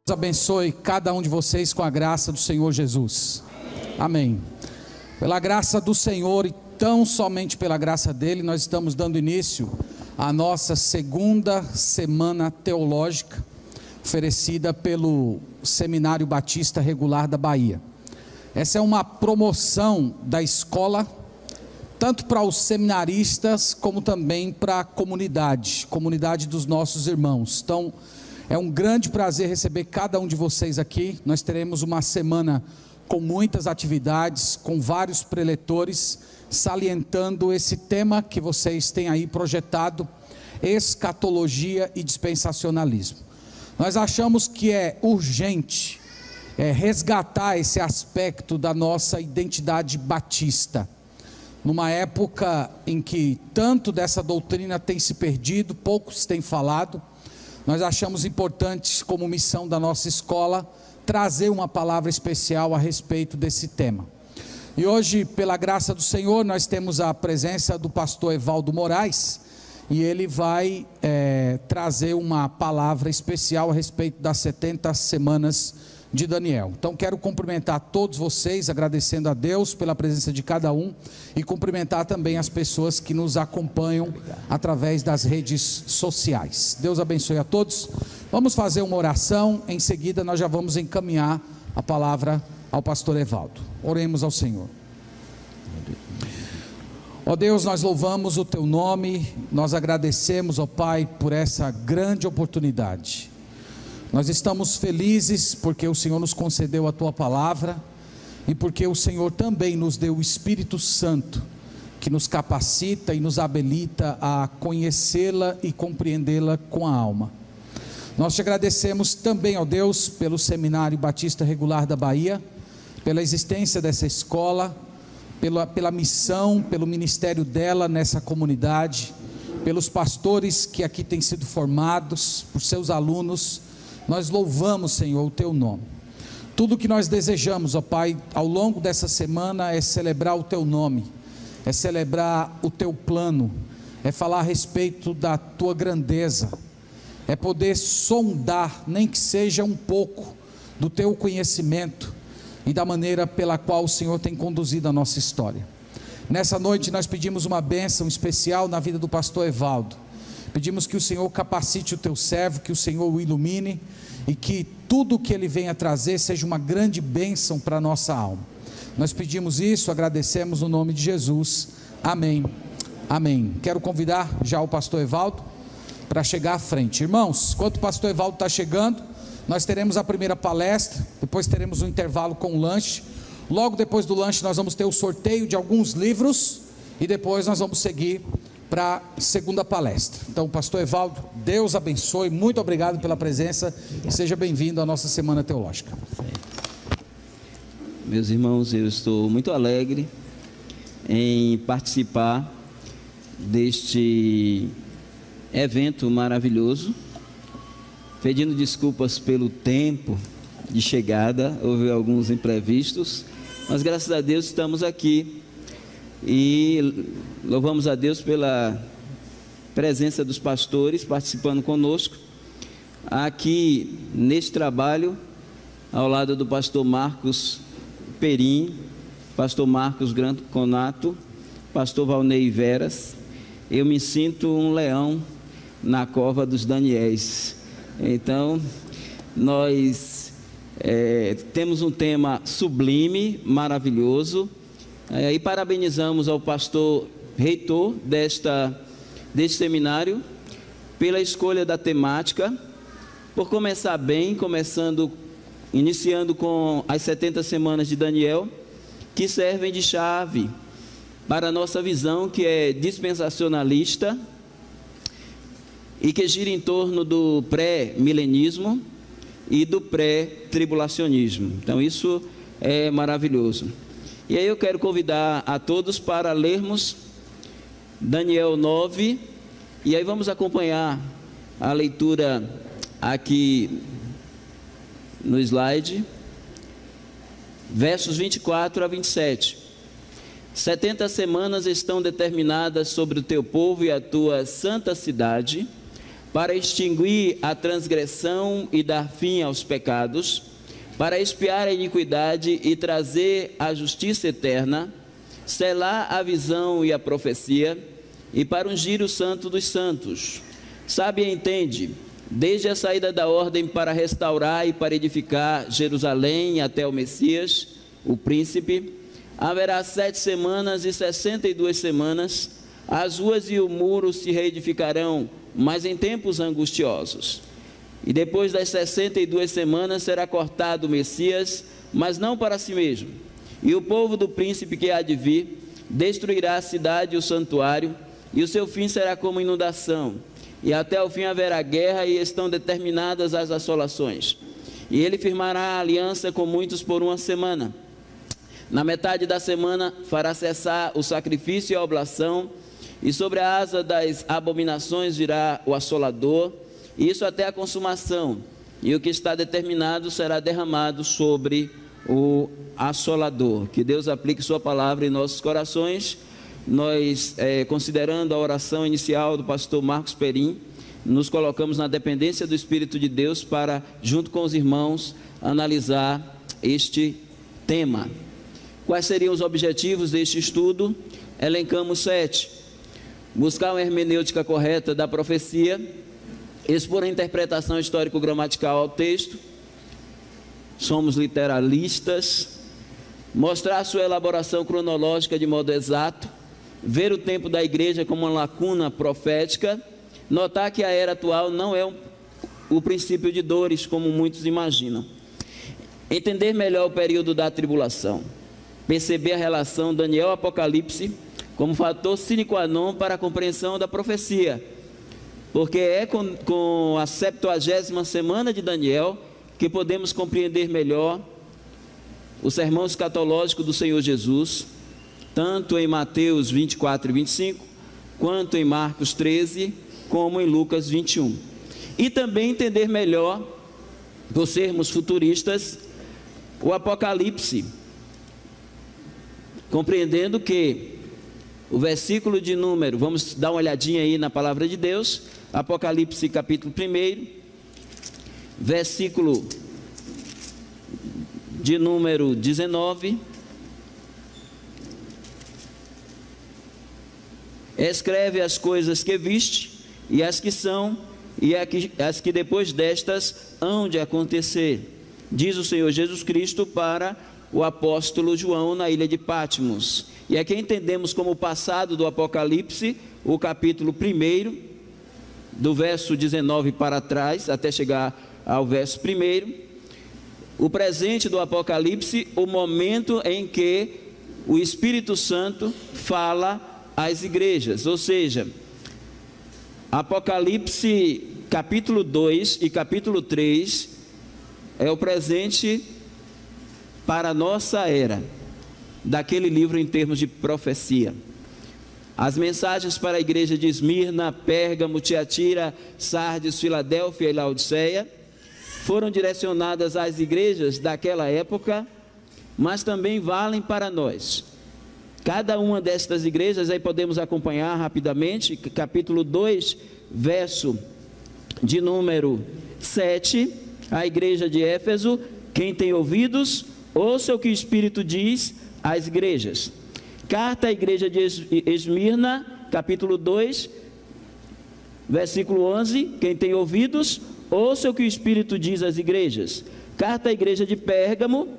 Deus abençoe cada um de vocês com a graça do Senhor Jesus. Amém. Pela graça do Senhor e tão somente pela graça dele, nós estamos dando início à nossa segunda semana teológica, oferecida pelo Seminário Batista Regular da Bahia. Essa é uma promoção da escola, tanto para os seminaristas, como também para a comunidade dos nossos irmãos. Então, é um grande prazer receber cada um de vocês aqui. Nós teremos uma semana com muitas atividades, com vários preletores, salientando esse tema que vocês têm aí projetado, escatologia e dispensacionalismo. Nós achamos que é urgente resgatar esse aspecto da nossa identidade batista. Numa época em que tanto dessa doutrina tem se perdido, poucos têm falado, nós achamos importante, como missão da nossa escola, trazer uma palavra especial a respeito desse tema. E hoje, pela graça do Senhor, nós temos a presença do pastor Evaldo Moraes, e ele vai trazer uma palavra especial a respeito das 70 semanas de Daniel. Então quero cumprimentar todos vocês, agradecendo a Deus pela presença de cada um, e cumprimentar também as pessoas que nos acompanham através das redes sociais. Deus abençoe a todos. Vamos fazer uma oração, em seguida nós já vamos encaminhar a palavra ao pastor Evaldo. Oremos ao Senhor. Ó Deus, nós louvamos o teu nome, nós agradecemos, ó Pai, por essa grande oportunidade. Nós estamos felizes porque o Senhor nos concedeu a tua palavra e porque o Senhor também nos deu o Espírito Santo, que nos capacita e nos habilita a conhecê-la e compreendê-la com a alma. Nós te agradecemos também, ó Deus, pelo Seminário Batista Regular da Bahia, pela existência dessa escola, pela missão, pelo ministério dela nessa comunidade, pelos pastores que aqui têm sido formados, por seus alunos. Nós louvamos, Senhor, o teu nome. Tudo o que nós desejamos, ó Pai, ao longo dessa semana é celebrar o teu nome, é celebrar o teu plano, é falar a respeito da tua grandeza, é poder sondar, nem que seja um pouco, do teu conhecimento e da maneira pela qual o Senhor tem conduzido a nossa história. Nessa noite nós pedimos uma bênção especial na vida do pastor Evaldo. Pedimos que o Senhor capacite o teu servo, que o Senhor o ilumine e que tudo o que ele venha trazer seja uma grande bênção para a nossa alma. Nós pedimos isso, agradecemos no nome de Jesus. Amém. Amém. Quero convidar já o pastor Evaldo para chegar à frente. Irmãos, enquanto o pastor Evaldo está chegando, nós teremos a primeira palestra, depois teremos um intervalo com o lanche. Logo depois do lanche nós vamos ter o sorteio de alguns livros e depois nós vamos seguir para a segunda palestra. Então, pastor Evaldo, Deus abençoe, muito obrigado pela presença e seja bem-vindo à nossa Semana Teológica. Meus irmãos, eu estou muito alegre em participar deste evento maravilhoso, pedindo desculpas pelo tempo de chegada, houve alguns imprevistos, mas graças a Deus estamos aqui. E louvamos a Deus pela presença dos pastores participando conosco aqui neste trabalho, ao lado do pastor Marcos Perim, pastor Marcos Conato, pastor Valnei Veras. Eu me sinto um leão na cova dos Daniéis. Então nós temos um tema sublime, maravilhoso. E parabenizamos ao pastor reitor deste seminário pela escolha da temática, por começar bem, iniciando com as 70 semanas de Daniel, que servem de chave para a nossa visão, que é dispensacionalista e que gira em torno do pré-milenismo e do pré-tribulacionismo. Então isso é maravilhoso. E aí eu quero convidar a todos para lermos Daniel 9, e aí vamos acompanhar a leitura aqui no slide, versos 24 a 27. 70 semanas estão determinadas sobre o teu povo e a tua santa cidade, para extinguir a transgressão e dar fim aos pecados, para expiar a iniquidade e trazer a justiça eterna, selar a visão e a profecia, e para ungir o santo dos santos. Sabe e entende, desde a saída da ordem para restaurar e para edificar Jerusalém até o Messias, o príncipe, haverá 7 semanas e 62 semanas, as ruas e o muro se reedificarão, mas em tempos angustiosos. E depois das 62 semanas será cortado o Messias, mas não para si mesmo. E o povo do príncipe que há de vir destruirá a cidade e o santuário, e o seu fim será como inundação. E até o fim haverá guerra, e estão determinadas as assolações. E ele firmará a aliança com muitos por 1 semana. Na metade da semana fará cessar o sacrifício e a oblação, e sobre a asa das abominações virá o assolador, e isso até a consumação. E o que está determinado será derramado sobre o assolador. Que Deus aplique sua palavra em nossos corações. Nós, considerando a oração inicial do pastor Marcos Perim, nos colocamos na dependência do Espírito de Deus para, junto com os irmãos, analisar este tema. Quais seriam os objetivos deste estudo? Elencamos 7. Buscar uma hermenêutica correta da profecia, expor a interpretação histórico-gramatical ao texto, somos literalistas, mostrar sua elaboração cronológica de modo exato, ver o tempo da igreja como uma lacuna profética, notar que a era atual não é o princípio de dores, como muitos imaginam, entender melhor o período da tribulação, perceber a relação Daniel-Apocalipse como fator sine qua non para a compreensão da profecia, porque é com a 70ª semana de Daniel que podemos compreender melhor o sermão escatológico do Senhor Jesus, tanto em Mateus 24 e 25, quanto em Marcos 13, como em Lucas 21. E também entender melhor, por sermos futuristas, o Apocalipse, compreendendo que o versículo de número, vamos dar uma olhadinha aí na palavra de Deus, Apocalipse capítulo 1, versículo de número 19, escreve as coisas que viste, e as que são, e as que depois destas hão de acontecer, diz o Senhor Jesus Cristo para o apóstolo João na ilha de Patmos. E aqui entendemos como o passado do Apocalipse, o capítulo 1, do verso 19 para trás, até chegar ao verso 1, o presente do Apocalipse, o momento em que o Espírito Santo fala às igrejas, ou seja, Apocalipse capítulo 2 e capítulo 3 é o presente para a nossa era, daquele livro em termos de profecia. As mensagens para a igreja de Esmirna, Pérgamo, Tiatira, Sardes, Filadélfia e Laodiceia foram direcionadas às igrejas daquela época, mas também valem para nós. Cada uma destas igrejas, aí podemos acompanhar rapidamente, capítulo 2, verso de número 7, a igreja de Éfeso: quem tem ouvidos, ouça o que o Espírito diz às igrejas. Carta à igreja de Esmirna, capítulo 2, versículo 11, quem tem ouvidos, ouça o que o Espírito diz às igrejas. Carta à igreja de Pérgamo,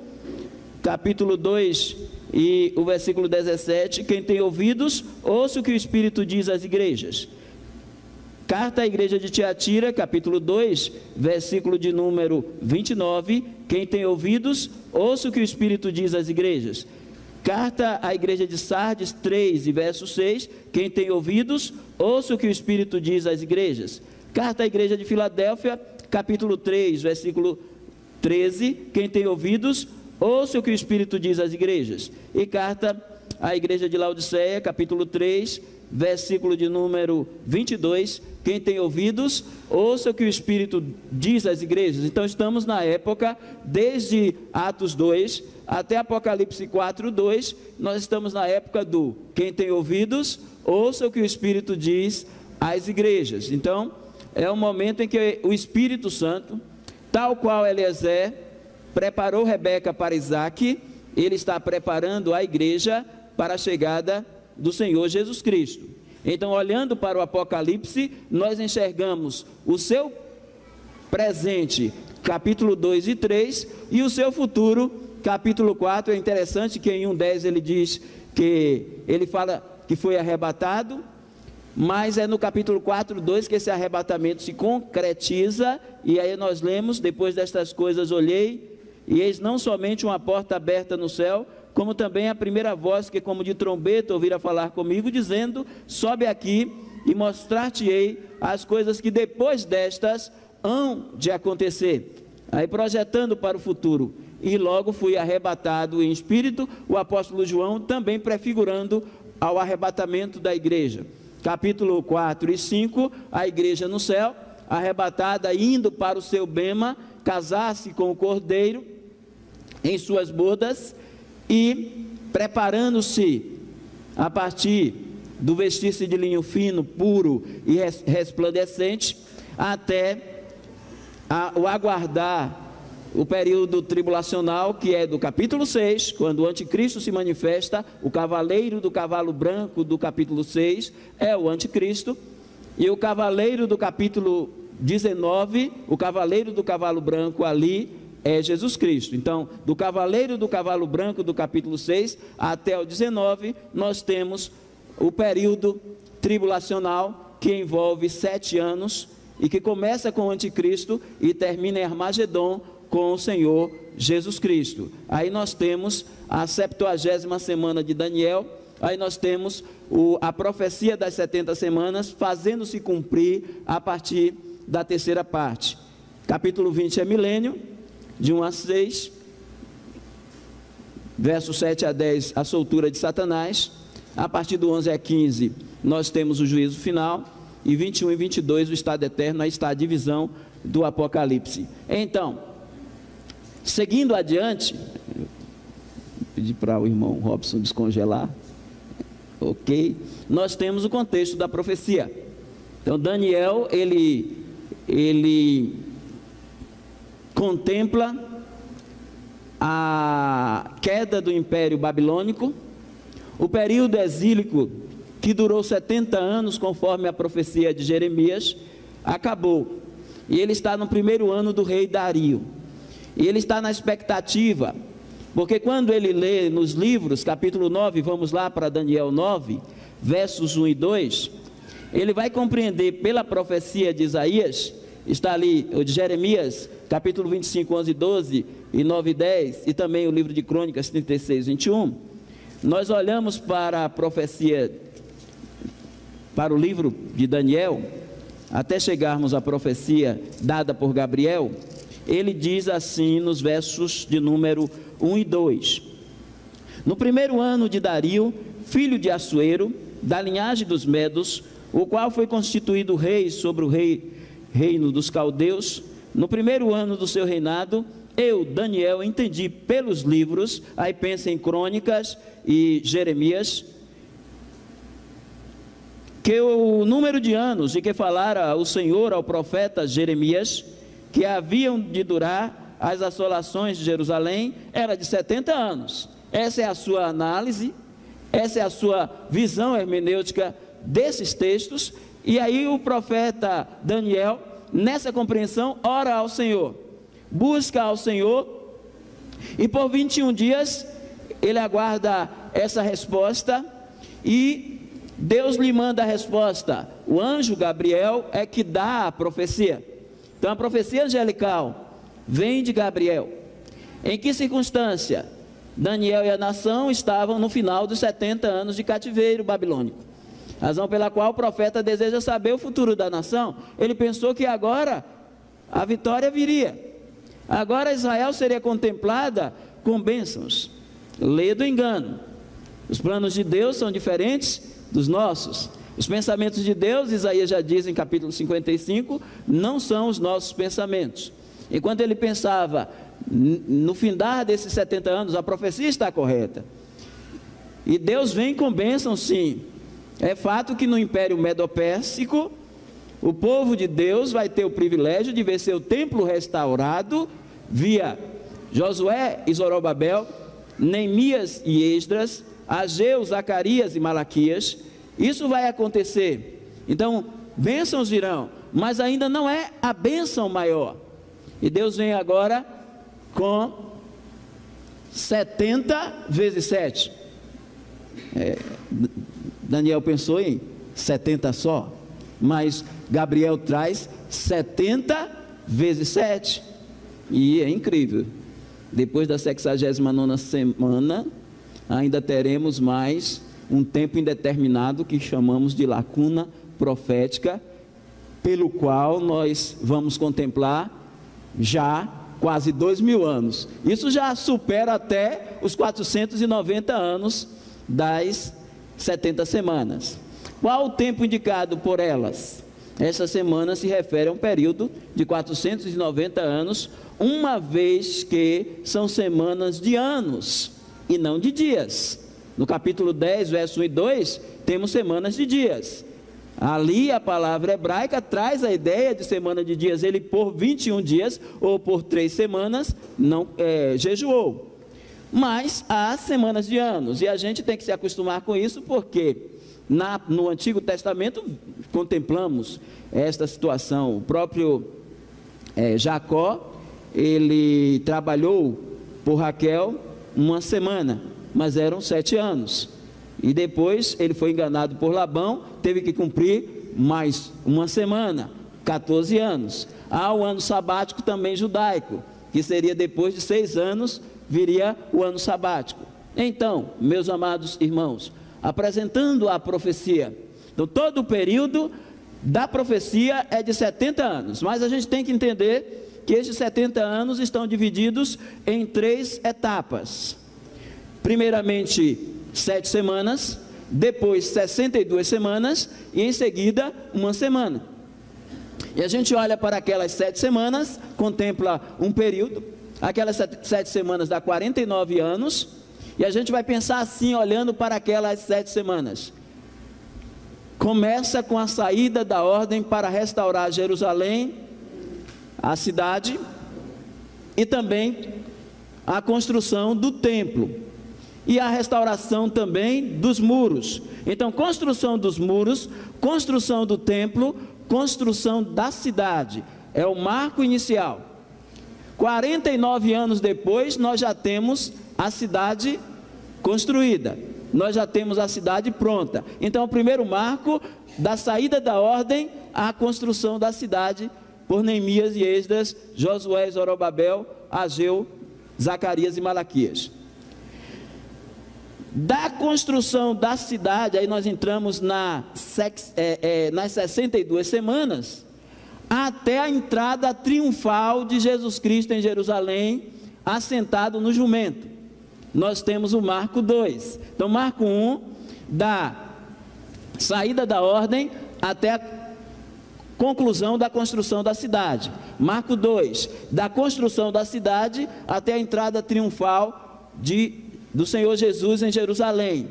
capítulo 2 e o versículo 17, quem tem ouvidos, ouça o que o Espírito diz às igrejas. Carta à igreja de Tiatira, capítulo 2, versículo de número 29, quem tem ouvidos, ouça o que o Espírito diz às igrejas. Carta à igreja de Sardes 3 e verso 6, quem tem ouvidos, ouça o que o Espírito diz às igrejas. Carta à igreja de Filadélfia, capítulo 3, versículo 13, quem tem ouvidos, ouça o que o Espírito diz às igrejas. E carta à igreja de Laodiceia, capítulo 3, versículo de número 22, quem tem ouvidos, ouça o que o Espírito diz às igrejas. Então estamos na época, desde Atos 2 até Apocalipse 4, 2, nós estamos na época do quem tem ouvidos, ouça o que o Espírito diz às igrejas. Então, é o momento em que o Espírito Santo, tal qual Eliezer preparou Rebeca para Isaque, ele está preparando a igreja para a chegada do Senhor Jesus Cristo. Então, olhando para o Apocalipse, nós enxergamos o seu presente, capítulo 2 e 3, e o seu futuro, capítulo 4. É interessante que em 1:10 ele diz que ele fala que foi arrebatado, mas é no capítulo 4:2 que esse arrebatamento se concretiza, e aí nós lemos: depois destas coisas olhei, e eis não somente uma porta aberta no céu, como também a primeira voz que como de trombeta ouvira falar comigo, dizendo: sobe aqui e mostrar-te-ei as coisas que depois destas hão de acontecer. Aí projetando para o futuro, e logo fui arrebatado em espírito. O apóstolo João também prefigurando ao arrebatamento da igreja. Capítulo 4 e 5, a igreja no céu, arrebatada, indo para o seu bema, casar-se com o cordeiro em suas bodas, e preparando-se a partir do vestir-se de linho fino, puro e resplandecente, até o aguardar o período tribulacional, que é do capítulo 6, quando o anticristo se manifesta. O cavaleiro do cavalo branco do capítulo 6 é o anticristo, e o cavaleiro do capítulo 19, o cavaleiro do cavalo branco ali é Jesus Cristo. Então, do cavaleiro do cavalo branco do capítulo 6 até o 19, nós temos o período tribulacional, que envolve 7 anos, e que começa com o anticristo e termina em Armagedon com o Senhor Jesus Cristo. Aí nós temos a 70ª semana de Daniel. Aí nós temos a profecia das 70 semanas fazendo-se cumprir a partir da terceira parte. Capítulo 20 é milênio, de 1 a 6, verso 7 a 10, a soltura de Satanás. A partir do 11 a 15, nós temos o juízo final, e 21 e 22, o estado eterno. Aí está a divisão do Apocalipse. Então, seguindo adiante, vou pedir para o irmão Robson descongelar, ok? Nós temos o contexto da profecia. Então, Daniel, ele contempla a queda do Império Babilônico, o período exílico que durou 70 anos, conforme a profecia de Jeremias, acabou, e ele está no primeiro ano do rei Dario, e ele está na expectativa, porque quando ele lê nos livros, capítulo 9, vamos lá para Daniel 9, versos 1 e 2, ele vai compreender pela profecia de Isaías, está ali o de Jeremias, capítulo 25, 11 e 12, e 9 e 10, e também o livro de Crônicas 36, 21, nós olhamos para a profecia, para o livro de Daniel, até chegarmos à profecia dada por Gabriel. Ele diz assim nos versos de número 1 e 2: no primeiro ano de Dario, filho de Assuero, da linhagem dos Medos, o qual foi constituído rei sobre o reino dos caldeus, no primeiro ano do seu reinado, eu, Daniel, entendi pelos livros, aí pensa em Crônicas e Jeremias, que o número de anos de que falara o Senhor ao profeta Jeremias, que haviam de durar as assolações de Jerusalém, era de 70 anos. Essa é a sua análise, essa é a sua visão hermenêutica desses textos. E aí o profeta Daniel, nessa compreensão, ora ao Senhor, busca ao Senhor, e por 21 dias ele aguarda essa resposta, e Deus lhe manda a resposta. O anjo Gabriel é que dá a profecia. Então a profecia angelical vem de Gabriel. Em que circunstância? Daniel e a nação estavam no final dos 70 anos de cativeiro babilônico, razão pela qual o profeta deseja saber o futuro da nação. Ele pensou que agora a vitória viria, agora Israel seria contemplada com bênçãos. Lê do engano. Os planos de Deus são diferentes dos nossos. Os pensamentos de Deus, Isaías já diz em capítulo 55, não são os nossos pensamentos. Enquanto ele pensava no findar desses 70 anos, a profecia está correta, e Deus vem com bênção, sim. É fato que no Império Medo-Pérsico O povo de Deus vai ter o privilégio de ver seu templo restaurado via Josué e Zorobabel, Neemias e Esdras, Ageu, Zacarias e Malaquias. Isso vai acontecer. Então, bênçãos virão, mas ainda não é a bênção maior. E Deus vem agora com 70 vezes 7. Daniel pensou em 70 só, mas Gabriel traz 70 vezes 7. E é incrível. Depois da 69ª semana, ainda teremos mais um tempo indeterminado que chamamos de lacuna profética, pelo qual nós vamos contemplar já quase 2000 anos. Isso já supera até os 490 anos das 70 semanas. Qual o tempo indicado por elas? Essa semana se refere a um período de 490 anos, uma vez que são semanas de anos e não de dias. No capítulo 10, verso 1 e 2, temos semanas de dias. Ali a palavra hebraica traz a ideia de semana de dias. Ele por 21 dias ou por 3 semanas não jejuou. Mas há semanas de anos, e a gente tem que se acostumar com isso, porque no Antigo Testamento contemplamos esta situação. O próprio Jacó, ele trabalhou por Raquel uma semana, mas eram 7 anos. E depois ele foi enganado por Labão, teve que cumprir mais uma semana, 14 anos. Há o ano sabático também judaico, que seria depois de 6 anos, viria o ano sabático. Então, meus amados irmãos, apresentando a profecia, então todo o período da profecia é de 70 anos, mas a gente tem que entender que esses 70 anos estão divididos em 3 etapas. Primeiramente, 7 semanas, depois 62 semanas e em seguida uma semana. E a gente olha para aquelas 7 semanas, contempla um período, aquelas 7 semanas dá 49 anos, e a gente vai pensar assim, olhando para aquelas 7 semanas. Começa com a saída da ordem para restaurar Jerusalém, a cidade, e também a construção do templo. E a restauração também dos muros. Então, construção dos muros, construção do templo, construção da cidade. É o marco inicial. 49 anos depois, nós já temos a cidade construída. Nós já temos a cidade pronta. Então, o primeiro marco, da saída da ordem à construção da cidade, por Neemias e Esdras, Josué, Zorobabel, Ageu, Zacarias e Malaquias. Da construção da cidade, aí nós entramos nas 62 semanas, até a entrada triunfal de Jesus Cristo em Jerusalém, assentado no jumento. Nós temos o marco 2. Então, marco 1, da saída da ordem até a conclusão da construção da cidade. Marco 2, da construção da cidade até a entrada triunfal do Senhor Jesus em Jerusalém,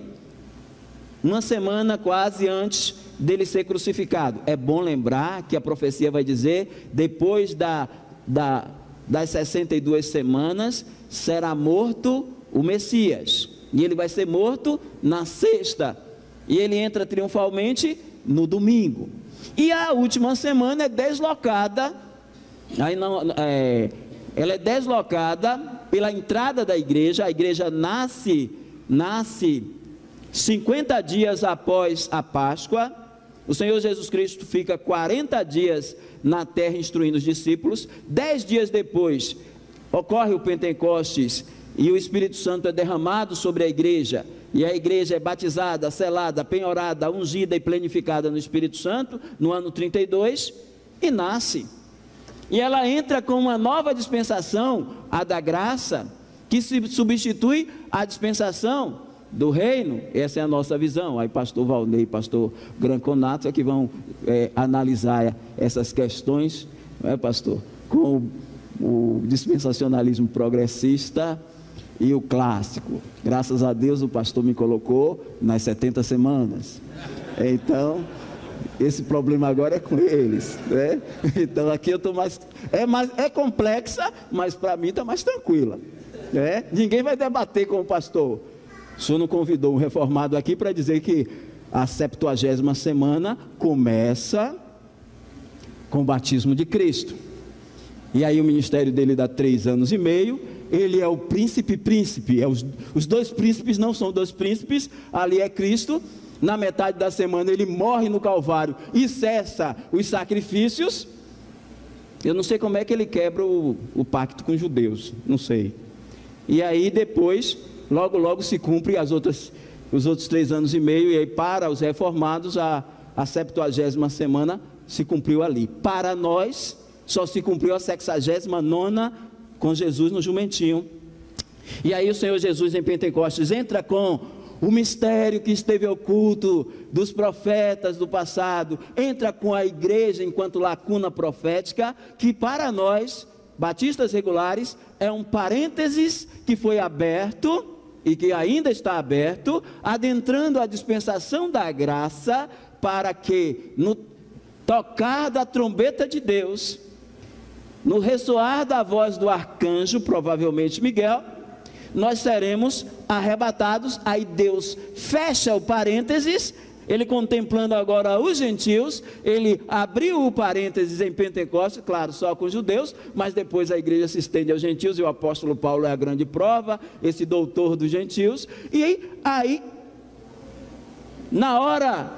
uma semana quase antes dele ser crucificado. É bom lembrar que a profecia vai dizer, depois das 62 semanas, será morto o Messias, e ele vai ser morto na sexta, e ele entra triunfalmente no domingo, e a última semana é deslocada, ela é deslocada pela entrada da igreja. A igreja nasce 50 dias após a Páscoa. O Senhor Jesus Cristo fica 40 dias na terra instruindo os discípulos. 10 dias depois ocorre o Pentecostes e o Espírito Santo é derramado sobre a igreja, e a igreja é batizada, selada, penhorada, ungida e plenificada no Espírito Santo no ano 32, e nasce. E ela entra com uma nova dispensação, a da graça, que se substitui a dispensação do reino. Essa é a nossa visão. Aí pastor Valnei e pastor Granconato é que vão analisar essas questões, não é, pastor? Com o dispensacionalismo progressista e o clássico. Graças a Deus o pastor me colocou nas 70 semanas. Então, esse problema agora é com eles, né? Então aqui eu estou mais, é complexa, mas para mim está mais tranquila, né? Ninguém vai debater com o pastor. O senhor não convidou um reformado aqui para dizer que a 70ª semana começa com o batismo de Cristo. E aí o ministério dele dá 3 anos e meio. Ele é o príncipe, os dois príncipes não são dois príncipes, ali é Cristo. Na metade da semana ele morre no Calvário e cessa os sacrifícios. Eu não sei como é que ele quebra o pacto com os judeus, não sei. E aí depois, logo se cumpre os outros 3 anos e meio, e aí para os reformados a 70ª semana se cumpriu ali. Para nós só se cumpriu a 69ª com Jesus no jumentinho. E aí o Senhor Jesus em Pentecostes entra com o mistério que esteve oculto dos profetas do passado, entra com a igreja enquanto lacuna profética, que para nós, batistas regulares, é um parênteses que foi aberto e que ainda está aberto, adentrando a dispensação da graça, para que no tocar da trombeta de Deus, no ressoar da voz do arcanjo, provavelmente Miguel, nós seremos arrebatados. Aí Deus fecha o parênteses, ele contemplando agora os gentios, ele abriu o parênteses em Pentecostes, claro, só com os judeus, mas depois a igreja se estende aos gentios, e o apóstolo Paulo é a grande prova, esse doutor dos gentios. E aí, na hora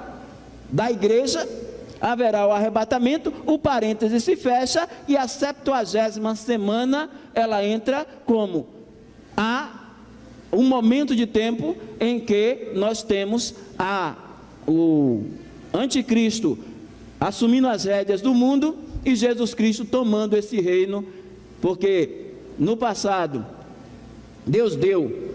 da igreja, haverá o arrebatamento, o parêntese se fecha, e a 70ª semana, ela entra como um momento de tempo em que nós temos o anticristo assumindo as rédeas do mundo, e Jesus Cristo tomando esse reino, porque no passado, Deus deu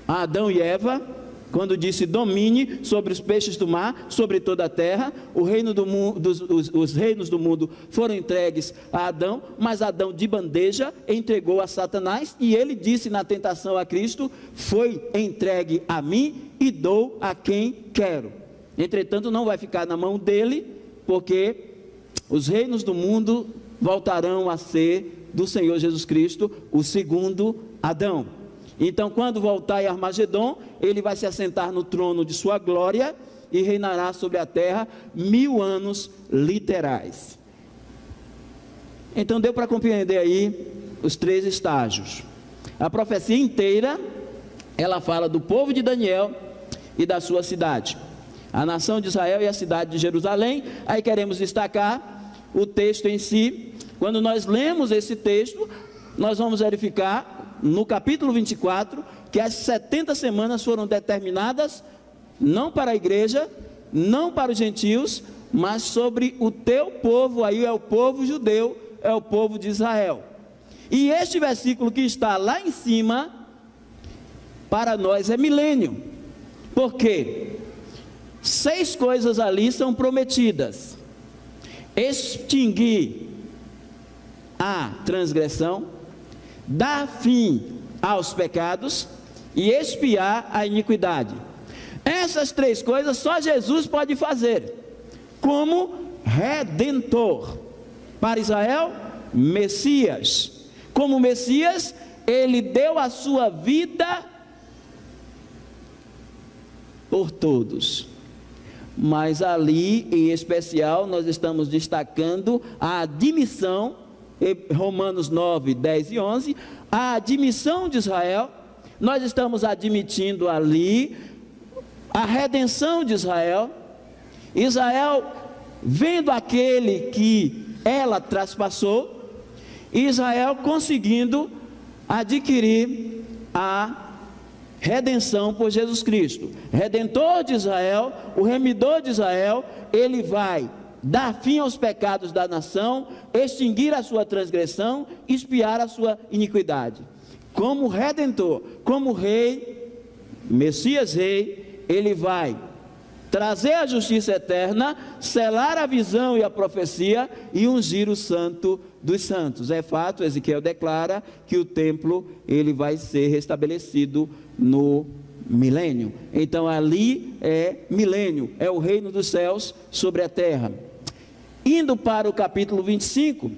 a Adão e Eva, quando disse: domine sobre os peixes do mar, sobre toda a terra. Os reinos do mundo foram entregues a Adão, mas Adão de bandeja entregou a Satanás, e ele disse na tentação a Cristo: foi entregue a mim e dou a quem quero. Entretanto, não vai ficar na mão dele, porque os reinos do mundo voltarão a ser do Senhor Jesus Cristo, o segundo Adão. Então, quando voltar em Armagedon, ele vai se assentar no trono de sua glória e reinará sobre a terra 1000 anos literais. Então, deu para compreender aí os 3 estágios. A profecia inteira, ela fala do povo de Daniel e da sua cidade, a nação de Israel e a cidade de Jerusalém. Aí queremos destacar o texto em si. Quando nós lemos esse texto, nós vamos verificar no capítulo 24, que as 70 semanas foram determinadas, não para a igreja, não para os gentios, mas sobre o teu povo. Aí é o povo judeu, é o povo de Israel. E este versículo que está lá em cima, para nós é milênio, porque 6 coisas ali são prometidas: extinguir a transgressão, dar fim aos pecados e expiar a iniquidade. Essas 3 coisas só Jesus pode fazer, como Redentor. Para Israel, Messias. Como Messias, ele deu a sua vida por todos. Mas ali, em especial, nós estamos destacando a admissão, Romanos 9, 10 e 11, a admissão de Israel. Nós estamos admitindo ali a redenção de Israel. Israel vendo aquele que ela traspassou, Israel conseguindo adquirir a redenção por Jesus Cristo. Redentor de Israel, o remidor de Israel, ele vai dar fim aos pecados da nação, extinguir a sua transgressão, expiar a sua iniquidade. Como redentor, como rei, Messias rei, ele vai trazer a justiça eterna, selar a visão e a profecia e ungir o santo dos santos. É fato, Ezequiel declara que o templo ele vai ser restabelecido no milênio. Então ali é milênio, é o reino dos céus sobre a terra. Indo para o capítulo 25,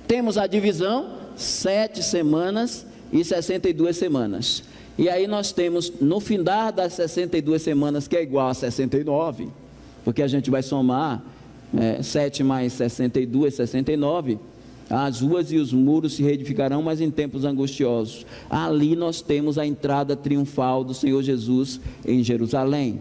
temos a divisão, 7 semanas e 62 semanas. E aí nós temos, no findar das 62 semanas, que é igual a 69, porque a gente vai somar 7 mais 62, 69, as ruas e os muros se reedificarão, mas em tempos angustiosos. Ali nós temos a entrada triunfal do Senhor Jesus em Jerusalém.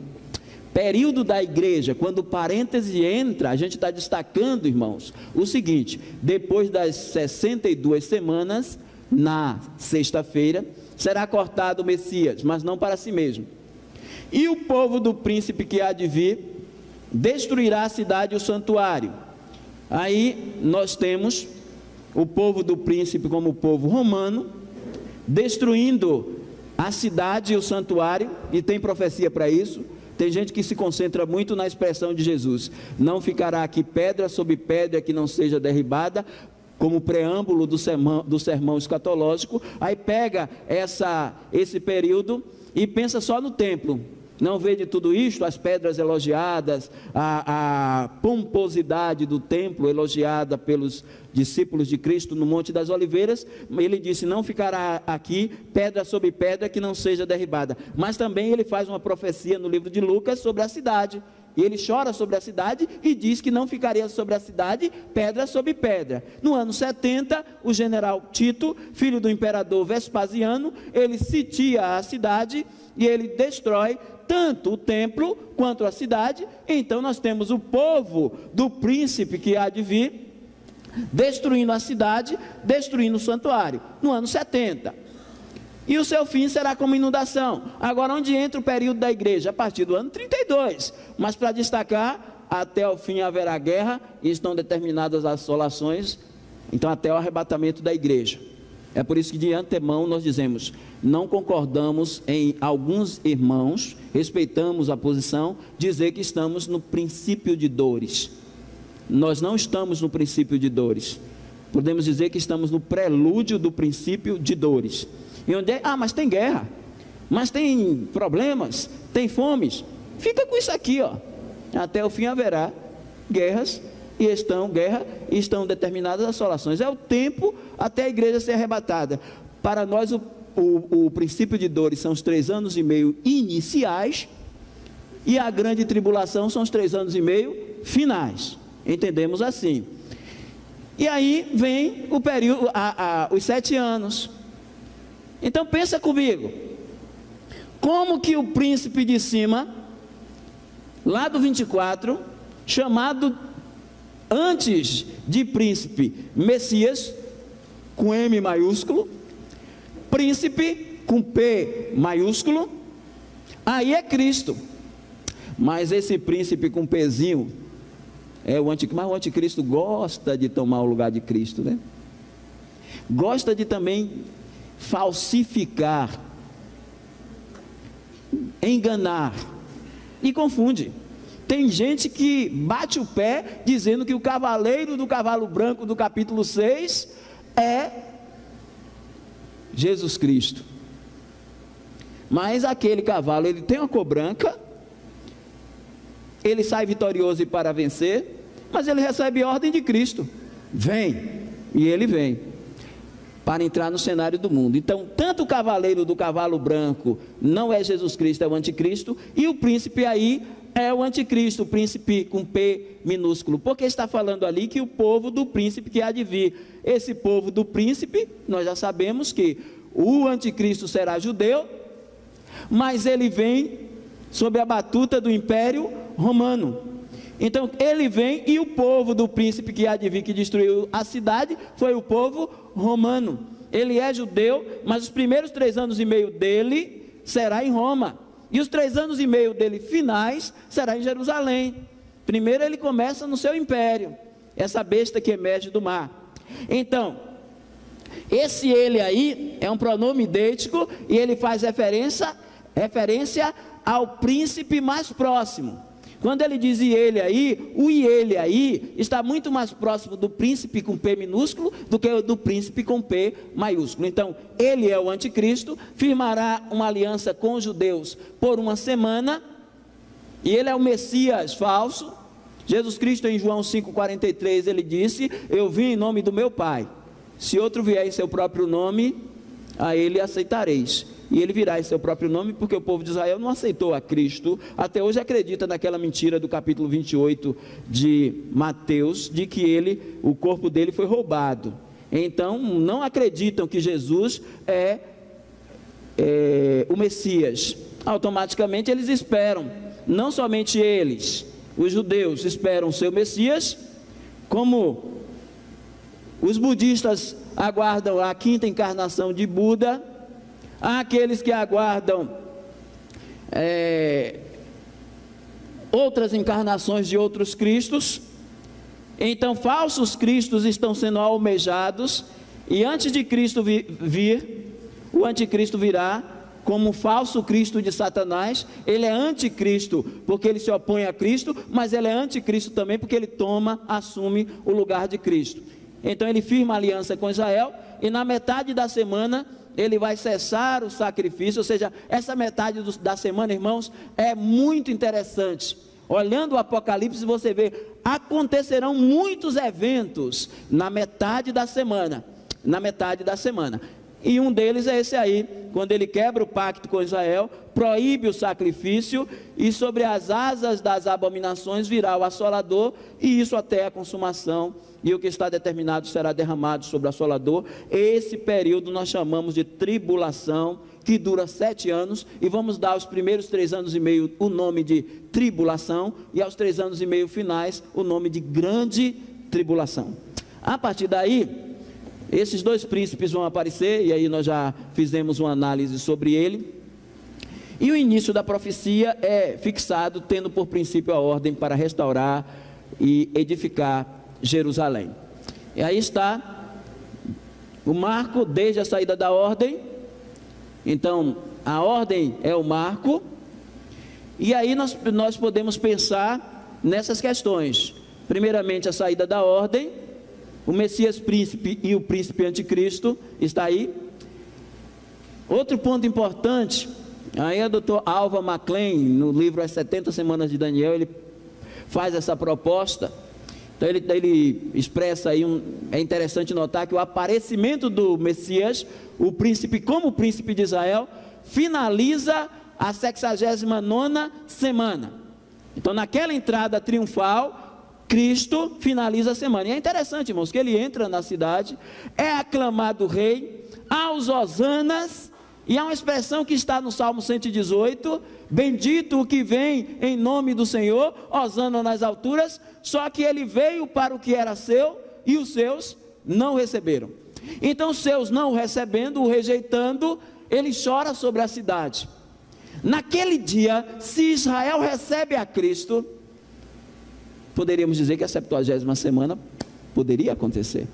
Período da igreja, quando o parêntese entra, a gente está destacando, irmãos, o seguinte: depois das 62 semanas, na sexta-feira, será cortado o Messias, mas não para si mesmo. E o povo do príncipe que há de vir destruirá a cidade e o santuário. Aí nós temos o povo do príncipe como o povo romano, destruindo a cidade e o santuário, e tem profecia para isso. Tem gente que se concentra muito na expressão de Jesus: não ficará aqui pedra sobre pedra que não seja derribada, como preâmbulo do sermão escatológico. Aí pega esse período e pensa só no templo. Não vê de tudo isto, as pedras elogiadas, a pomposidade do templo elogiada pelos discípulos de Cristo no Monte das Oliveiras. Ele disse: não ficará aqui pedra sobre pedra que não seja derribada. Mas também ele faz uma profecia no livro de Lucas sobre a cidade. E ele chora sobre a cidade e diz que não ficaria sobre a cidade pedra sobre pedra. No ano 70, o general Tito, filho do imperador Vespasiano, ele sitia a cidade e ele destrói tanto o templo quanto a cidade. Então nós temos o povo do príncipe que há de vir destruindo a cidade, destruindo o santuário, no ano 70. E o seu fim será como inundação. Agora, onde entra o período da igreja? A partir do ano 32. Mas para destacar, até o fim haverá guerra, e estão determinadas as assolações, então até o arrebatamento da igreja. É por isso que de antemão nós dizemos: não concordamos em alguns irmãos, respeitamos a posição, dizer que estamos no princípio de dores. Nós não estamos no princípio de dores. Podemos dizer que estamos no prelúdio do princípio de dores. E onde é? Ah, mas tem guerra, mas tem problemas, tem fomes. Fica com isso aqui, ó. Até o fim haverá guerras, e estão determinadas assolações. É o tempo até a igreja ser arrebatada. Para nós o princípio de dores são os 3 anos e meio iniciais, e a grande tribulação são os 3 anos e meio finais. Entendemos assim. E aí vem o período, os 7 anos. Então pensa comigo, como que o príncipe de cima, lá do 24, chamado antes de príncipe Messias, com M maiúsculo, príncipe com P maiúsculo, aí é Cristo. Mas esse príncipe com Pzinho é o anticristo. Mas o anticristo gosta de tomar o lugar de Cristo, né? Gosta de também falsificar, enganar e confunde. Tem gente que bate o pé dizendo que o cavaleiro do cavalo branco do capítulo 6 é Jesus Cristo. Mas aquele cavalo, ele tem uma cor branca, ele sai vitorioso e para vencer, mas ele recebe ordem de Cristo: vem, e ele vem para entrar no cenário do mundo. Então, tanto o cavaleiro do cavalo branco não é Jesus Cristo, é o anticristo, e o príncipe aí é o anticristo, o príncipe com P minúsculo, porque está falando ali que o povo do príncipe que há de vir. Esse povo do príncipe, nós já sabemos que o anticristo será judeu, mas ele vem sob a batuta do império romano. Então ele vem, e o povo do príncipe que há de vir, que destruiu a cidade, foi o povo romano. Ele é judeu, mas os primeiros 3 anos e meio dele será em Roma, e os 3 anos e meio dele finais será em Jerusalém. Primeiro ele começa no seu império, essa besta que emerge do mar. Então, esse ele aí é um pronome idêntico, e ele faz referência ao príncipe mais próximo. Quando ele diz e ele aí, o e ele aí está muito mais próximo do príncipe com P minúsculo do que do príncipe com P maiúsculo. Então, ele é o anticristo, firmará uma aliança com os judeus por uma semana, e ele é o Messias falso. Jesus Cristo, em João 5,43, ele disse: eu vim em nome do meu Pai, se outro vier em seu próprio nome, a ele aceitareis. E ele virá em seu próprio nome, porque o povo de Israel não aceitou a Cristo, até hoje acredita naquela mentira do capítulo 28 de Mateus, de que o corpo dele foi roubado. Então não acreditam que Jesus é o Messias. Automaticamente eles esperam, não somente eles, os judeus esperam o seu Messias, como os budistas aguardam a quinta encarnação de Buda. Há aqueles que aguardam outras encarnações de outros cristos. Então falsos cristos estão sendo almejados, e antes de Cristo vir, o anticristo virá como falso Cristo de Satanás. Ele é anticristo porque ele se opõe a Cristo, mas ele é anticristo também porque ele assume o lugar de Cristo. Então ele firma aliança com Israel, e na metade da semana ele vai cessar o sacrifício. Ou seja, essa metade da semana, irmãos, é muito interessante. Olhando o Apocalipse, você vê, acontecerão muitos eventos na metade da semana, e um deles é esse aí, quando ele quebra o pacto com Israel, proíbe o sacrifício, e sobre as asas das abominações virá o assolador, e isso até a consumação, e o que está determinado será derramado sobre o assolador. Esse período nós chamamos de tribulação, que dura 7 anos, e vamos dar aos primeiros 3 anos e meio o nome de tribulação, e aos 3 anos e meio finais o nome de grande tribulação. A partir daí, esses 2 príncipes vão aparecer, e aí nós já fizemos uma análise sobre ele, e o início da profecia é fixado, tendo por princípio a ordem para restaurar e edificar Jerusalém. E aí está o marco desde a saída da ordem. Então a ordem é o marco, e aí nós podemos pensar nessas questões. Primeiramente, a saída da ordem, o Messias príncipe e o príncipe anticristo está aí. Outro ponto importante, aí o Dr. Alva McLean, no livro As 70 Semanas de Daniel, ele faz essa proposta. Então ele expressa aí, é interessante notar que o aparecimento do Messias, o príncipe como príncipe de Israel, finaliza a 69ª semana. Então naquela entrada triunfal, Cristo finaliza a semana. E é interessante, irmãos, que ele entra na cidade, é aclamado rei, aos hosanas, e há uma expressão que está no Salmo 118, bendito o que vem em nome do Senhor, hosana nas alturas. Só que ele veio para o que era seu, e os seus não receberam. Então os seus não recebendo, o rejeitando, ele chora sobre a cidade. Naquele dia, se Israel recebe a Cristo, poderíamos dizer que a 70ª semana poderia acontecer.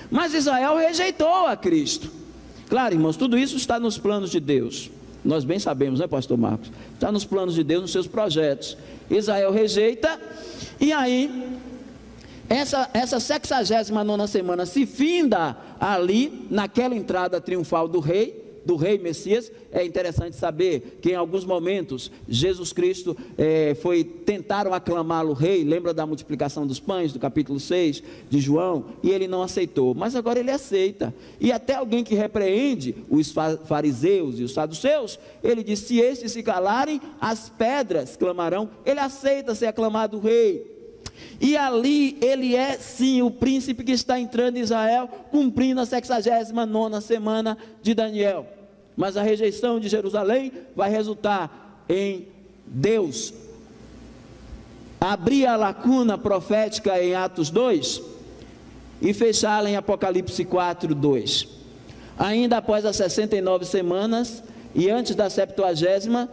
Mas Israel rejeitou a Cristo. Claro, irmãos, tudo isso está nos planos de Deus. Nós bem sabemos, né, pastor Marcos? Está nos planos de Deus, nos seus projetos. Israel rejeita, e aí essa 69ª semana se finda ali, naquela entrada triunfal do rei Messias. É interessante saber que em alguns momentos Jesus Cristo tentaram aclamá-lo rei. Lembra da multiplicação dos pães, do capítulo 6 de João? E ele não aceitou, mas agora ele aceita. E até alguém que repreende os fariseus e os saduceus, ele diz: se estes se calarem, as pedras clamarão. Ele aceita ser aclamado rei. E ali ele é sim o príncipe que está entrando em Israel, cumprindo a 69ª semana de Daniel. Mas a rejeição de Jerusalém vai resultar em Deus abrir a lacuna profética em Atos 2 e fechá-la em Apocalipse 4:2. Ainda após as 69 semanas e antes da 70ª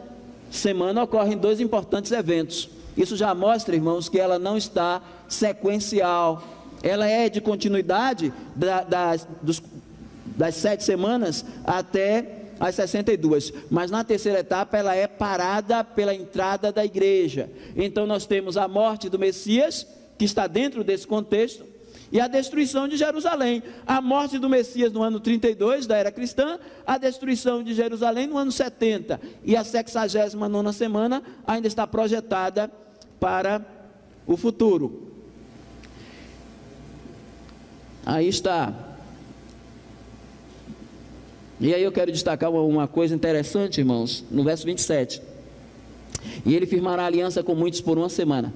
semana ocorrem 2 importantes eventos. Isso já mostra, irmãos, que ela não está sequencial, ela é de continuidade das 7 semanas até as 62, mas na terceira etapa ela é parada pela entrada da igreja. Então nós temos a morte do Messias, que está dentro desse contexto, e a destruição de Jerusalém. A morte do Messias no ano 32 da era cristã, a destruição de Jerusalém no ano 70, e a 69ª semana ainda está projetada para o futuro. Aí está. E aí eu quero destacar uma coisa interessante, irmãos, no verso 27. E ele firmará aliança com muitos por 1 semana.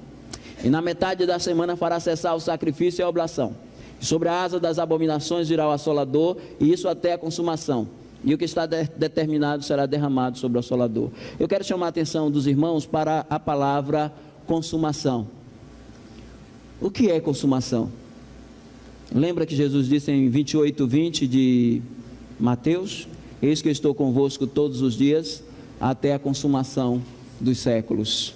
E na metade da semana fará cessar o sacrifício e a oblação. E sobre a asa das abominações virá o assolador, e isso até a consumação. E o que está determinado será derramado sobre o assolador. Eu quero chamar a atenção dos irmãos para a palavra consumação. O que é consumação? Lembra que Jesus disse em 28:20 de Mateus: eis que eu estou convosco todos os dias, até a consumação dos séculos.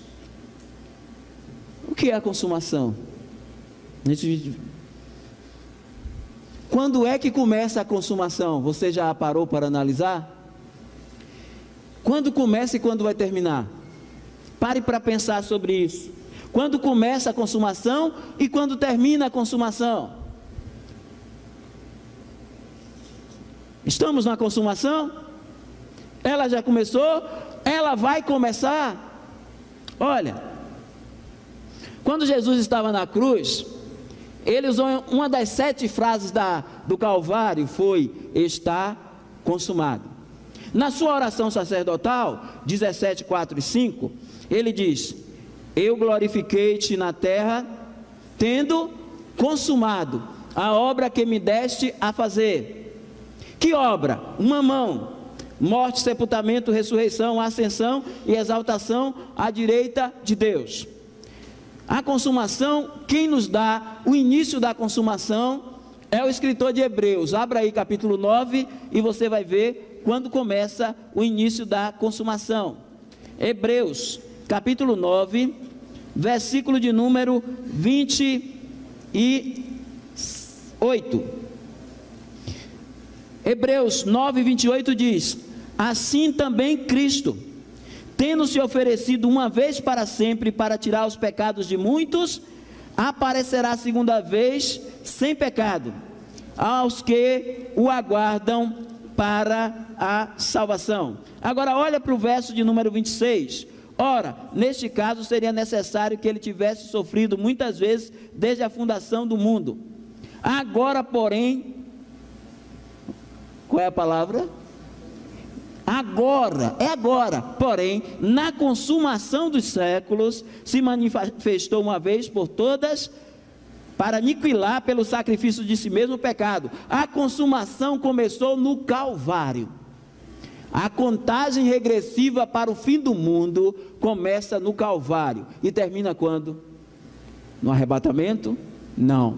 O que é a consumação? Quando é que começa a consumação? Você já parou para analisar? Quando começa e quando vai terminar? Pare para pensar sobre isso. Quando começa a consumação e quando termina a consumação? Estamos na consumação? Ela já começou? Ela vai começar? Olha, quando Jesus estava na cruz, ele usou uma das 7 frases do Calvário, foi: está consumado. Na sua oração sacerdotal, 17, 4 e 5, ele diz: eu glorifiquei-te na terra, tendo consumado a obra que me deste a fazer. Que obra? Uma mão: morte, sepultamento, ressurreição, ascensão e exaltação à direita de Deus. A consumação, quem nos dá o início da consumação é o escritor de Hebreus. Abra aí capítulo 9 e você vai ver quando começa o início da consumação. Hebreus capítulo 9, versículo de número 28. Hebreus 9, 28 diz: assim também Cristo, tendo se oferecido uma vez para sempre para tirar os pecados de muitos, aparecerá a segunda vez sem pecado aos que o aguardam para a salvação. Agora olha para o verso de número 26. Ora, neste caso seria necessário que ele tivesse sofrido muitas vezes desde a fundação do mundo. Agora, porém, qual é a palavra? Agora, porém, na consumação dos séculos, se manifestou uma vez por todas, para aniquilar pelo sacrifício de si mesmo o pecado. A consumação começou no Calvário. A contagem regressiva para o fim do mundo começa no Calvário. E termina quando? No arrebatamento? Não.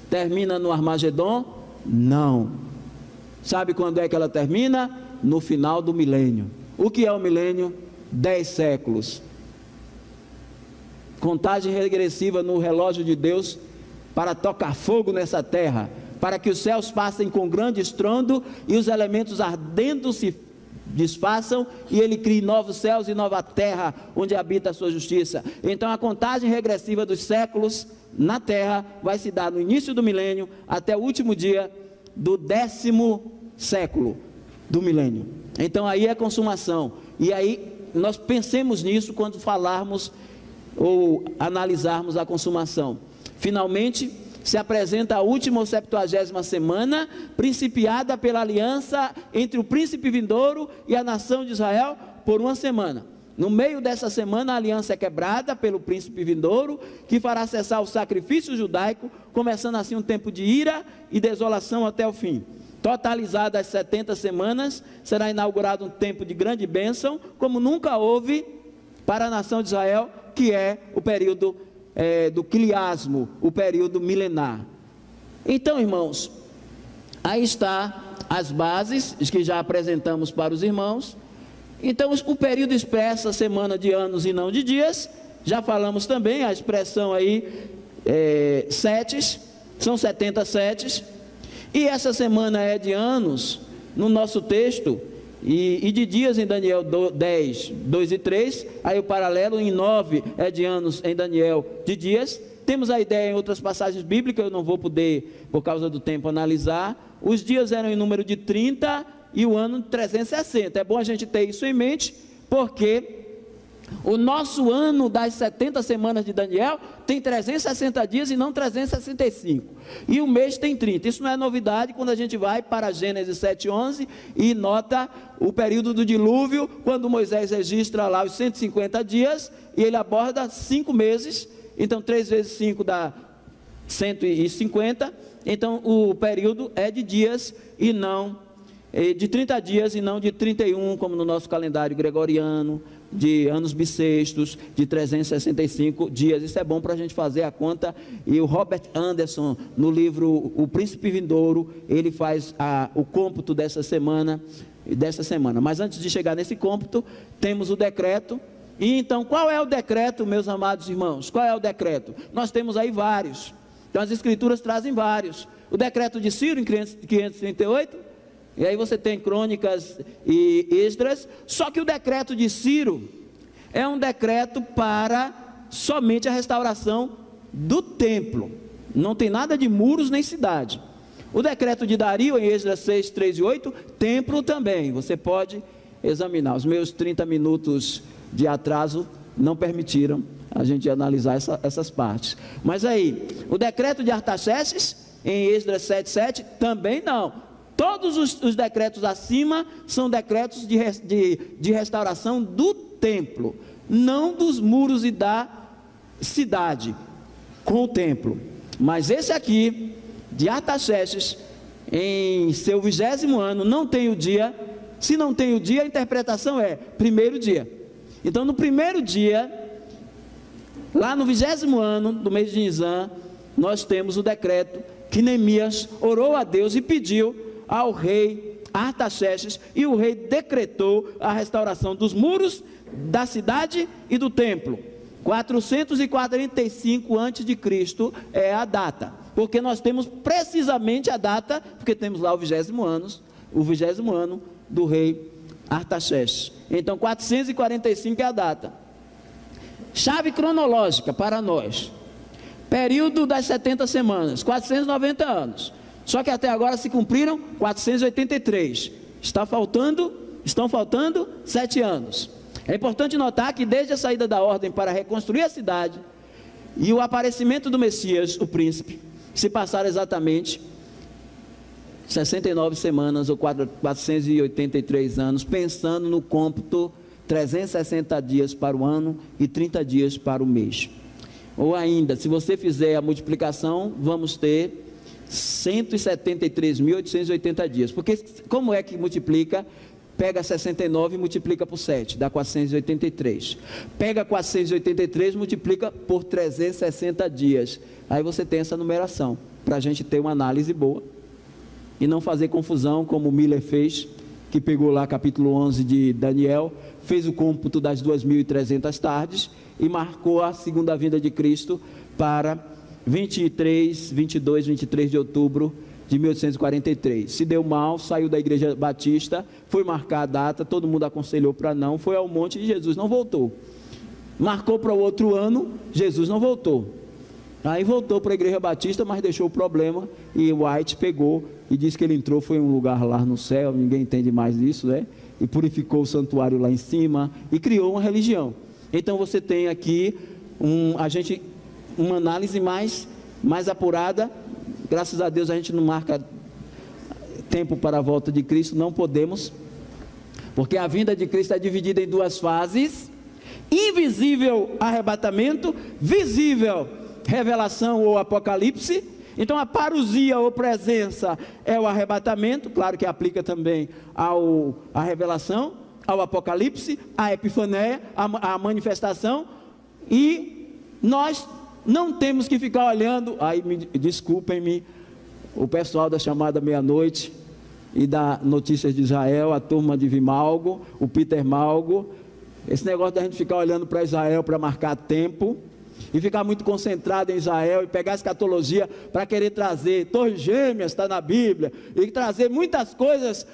Termina no Armagedon? Não. Sabe quando é que ela termina? No final do milênio. O que é o milênio? 10 séculos. Contagem regressiva no relógio de Deus para tocar fogo nessa terra, para que os céus passem com grande estrondo e os elementos ardendo se desfaçam e ele crie novos céus e nova terra onde habita a sua justiça. Então a contagem regressiva dos séculos na terra vai se dar no início do milênio até o último dia do 10º século do milênio. Então aí é consumação. E aí nós pensemos nisso quando falarmos ou analisarmos a consumação. Finalmente se apresenta a última ou 70ª semana, principiada pela aliança entre o príncipe vindouro e a nação de Israel por 1 semana. No meio dessa semana a aliança é quebrada pelo príncipe vindouro, que fará cessar o sacrifício judaico, começando assim um tempo de ira e desolação até o fim. Totalizadas as 70 semanas, será inaugurado um tempo de grande bênção, como nunca houve para a nação de Israel, que é o período do quiasmo, o período milenar. Então, irmãos, aí está as bases que já apresentamos para os irmãos. Então, o período expressa a semana de anos e não de dias. Já falamos também a expressão aí, setes, são 70 setes. E essa semana é de anos. No nosso texto e de dias em Daniel 10, 2 e 3, aí o paralelo em 9 é de anos em Daniel de dias. Temos a ideia em outras passagens bíblicas, eu não vou poder, por causa do tempo, analisar. Os dias eram em número de 30 e o ano 360. É bom a gente ter isso em mente, porque o nosso ano das 70 semanas de Daniel tem 360 dias e não 365. E o mês tem 30. Isso não é novidade quando a gente vai para Gênesis 7:11 e nota o período do dilúvio, quando Moisés registra lá os 150 dias e ele aborda 5 meses. Então 3 vezes 5 dá 150. Então o período é de dias e não de 30 dias e não de 31, como no nosso calendário gregoriano, de anos bissextos, de 365 dias. Isso é bom para a gente fazer a conta. E o Robert Anderson, no livro O Príncipe Vindouro, ele faz o cômputo dessa semana. Mas antes de chegar nesse cômputo, temos o decreto. E então, qual é o decreto, meus amados irmãos? Qual é o decreto? Nós temos aí vários. Então as escrituras trazem vários. O decreto de Ciro em 538, e aí você tem Crônicas e Esdras. Só que o decreto de Ciro é um decreto para somente a restauração do templo. Não tem nada de muros nem cidade. O decreto de Dario em Esdras 6, 3 e 8, templo também. Você pode examinar. Os meus 30 minutos de atraso não permitiram a gente analisar essas partes. Mas aí, o decreto de Artaxerxes em Esdras 7, 7, também não. Todos os decretos acima são decretos de restauração do templo, não dos muros e da cidade com o templo. Mas esse aqui, de Artaxerxes, em seu 20º ano, não tem o dia. Se não tem o dia, a interpretação é primeiro dia. Então no primeiro dia, lá no 20º ano do mês de Nisan, nós temos o decreto que Neemias orou a Deus e pediu ao rei Artaxerxes, e o rei decretou a restauração dos muros da cidade e do templo. 445 a.C. é a data, porque nós temos precisamente a data, porque temos lá o 20º ano do rei Artaxerxes. Então 445 é a data. Chave cronológica para nós: período das 70 semanas, 490 anos. Só que até agora se cumpriram 483. Estão faltando 7 anos. É importante notar que desde a saída da ordem para reconstruir a cidade e o aparecimento do Messias, o príncipe, se passaram exatamente 69 semanas ou 483 anos, pensando no cômputo 360 dias para o ano e 30 dias para o mês. Ou ainda, se você fizer a multiplicação, vamos ter 173.880 dias, porque como é que multiplica? Pega 69 e multiplica por 7, dá 483. Pega 483 e multiplica por 360 dias. Aí você tem essa numeração, para a gente ter uma análise boa e não fazer confusão, como o Miller fez, que pegou lá capítulo 11 de Daniel, fez o cômputo das 2.300 tardes e marcou a segunda vinda de Cristo para 22, 23 de outubro de 1843. Se deu mal, saiu da igreja batista, foi marcar a data, todo mundo aconselhou para não, foi ao monte e Jesus não voltou. Marcou para o outro ano, Jesus não voltou. Aí voltou para a igreja batista, mas deixou o problema, e White pegou e disse que ele entrou, foi em um lugar lá no céu, ninguém entende mais disso, né? E purificou o santuário lá em cima e criou uma religião. Então você tem aqui uma análise mais apurada. Graças a Deus a gente não marca tempo para a volta de Cristo, não podemos, porque a vinda de Cristo é dividida em duas fases: invisível arrebatamento, visível revelação ou apocalipse. Então a parousia ou presença é o arrebatamento, claro que aplica também à revelação, ao apocalipse, à epifaneia, à manifestação. E nós não temos que ficar olhando. Aí desculpem-me o pessoal da chamada meia-noite e da Notícias de Israel, a turma de Vimalgo, o Peter Malgo, esse negócio da gente ficar olhando para Israel para marcar tempo. e ficar muito concentrado em Israel, e pegar a escatologia para querer trazer Torres Gêmeas, está na Bíblia, e trazer muitas coisas,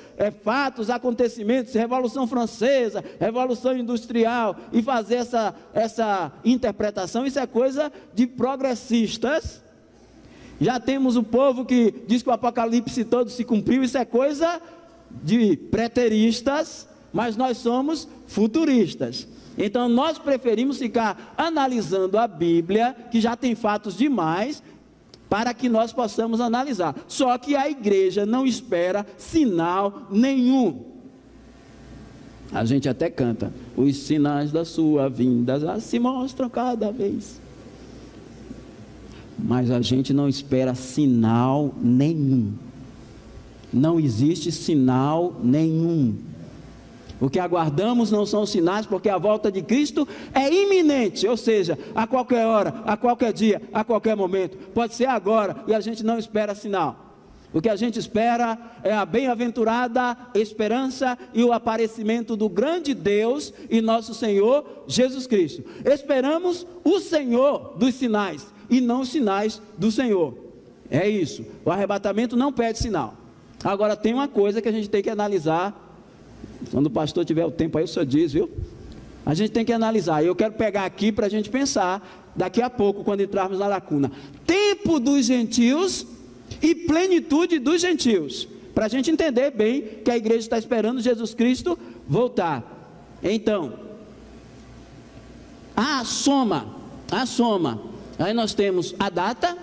fatos, acontecimentos, Revolução Francesa, Revolução Industrial, e fazer essa interpretação. Isso é coisa de progressistas. Já temos o povo que diz que o Apocalipse todo se cumpriu. Isso é coisa de preteristas, mas nós somos futuristas. Então nós preferimos ficar analisando a Bíblia, que já tem fatos demais, para que nós possamos analisar. Só que a igreja não espera sinal nenhum. A gente até canta: os sinais da sua vinda já se mostram cada vez. Mas a gente não espera sinal nenhum. Não existe sinal nenhum. O que aguardamos não são sinais, porque a volta de Cristo é iminente, ou seja, a qualquer hora, a qualquer dia, a qualquer momento. Pode ser agora, e a gente não espera sinal. O que a gente espera é a bem-aventurada esperança e o aparecimento do grande Deus e nosso Senhor Jesus Cristo. Esperamos o Senhor dos sinais, e não os sinais do Senhor. É isso. O arrebatamento não pede sinal. Agora tem uma coisa que a gente tem que analisar. Quando o pastor tiver o tempo aí, o senhor diz, viu? A gente tem que analisar. Eu quero pegar aqui para a gente pensar daqui a pouco, quando entrarmos na lacuna. Tempo dos gentios e plenitude dos gentios, para a gente entender bem que a igreja está esperando Jesus Cristo voltar. Então, a soma, aí nós temos a data,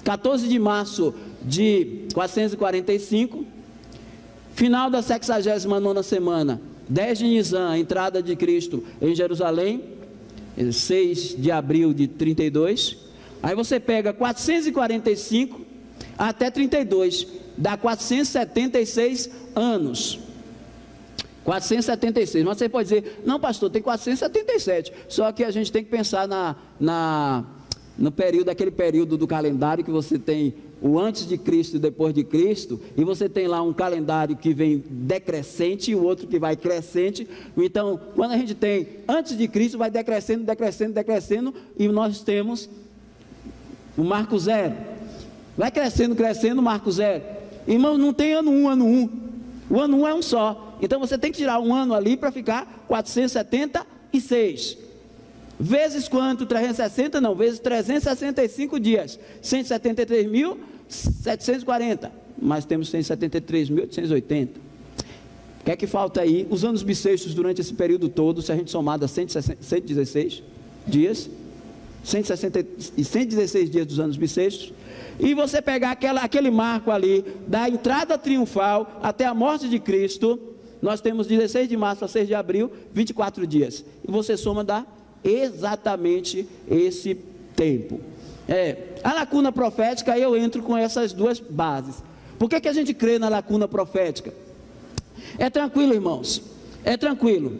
14 de março de 445, final da 69ª semana, 10 de Nisan, a entrada de Cristo em Jerusalém, 6 de abril de 32, aí você pega 445 até 32, dá 476 anos, 476, mas você pode dizer, não pastor, tem 477, só que a gente tem que pensar no período, aquele período do calendário que você tem o antes de Cristo e depois de Cristo, e você tem lá um calendário que vem decrescente e o outro que vai crescente. Então, quando a gente tem antes de Cristo, vai decrescendo, e nós temos o marco zero, vai crescendo, marco zero. Irmão, não tem ano 1, o ano 1 é um só, então você tem que tirar um ano ali para ficar 476, vezes quanto? 360? Não, vezes 365 dias, 173.740, mas temos 173.880. O que é que falta aí? Os anos bissextos durante esse período todo, se a gente somar dá 116 dias, 116 dias dos anos bissextos, e você pegar aquele marco ali, da entrada triunfal até a morte de Cristo, nós temos 16 de março a 6 de abril, 24 dias, e você soma, dá exatamente esse tempo. A lacuna profética, eu entro com essas duas bases. Por que a gente crê na lacuna profética? É tranquilo, irmãos, é tranquilo.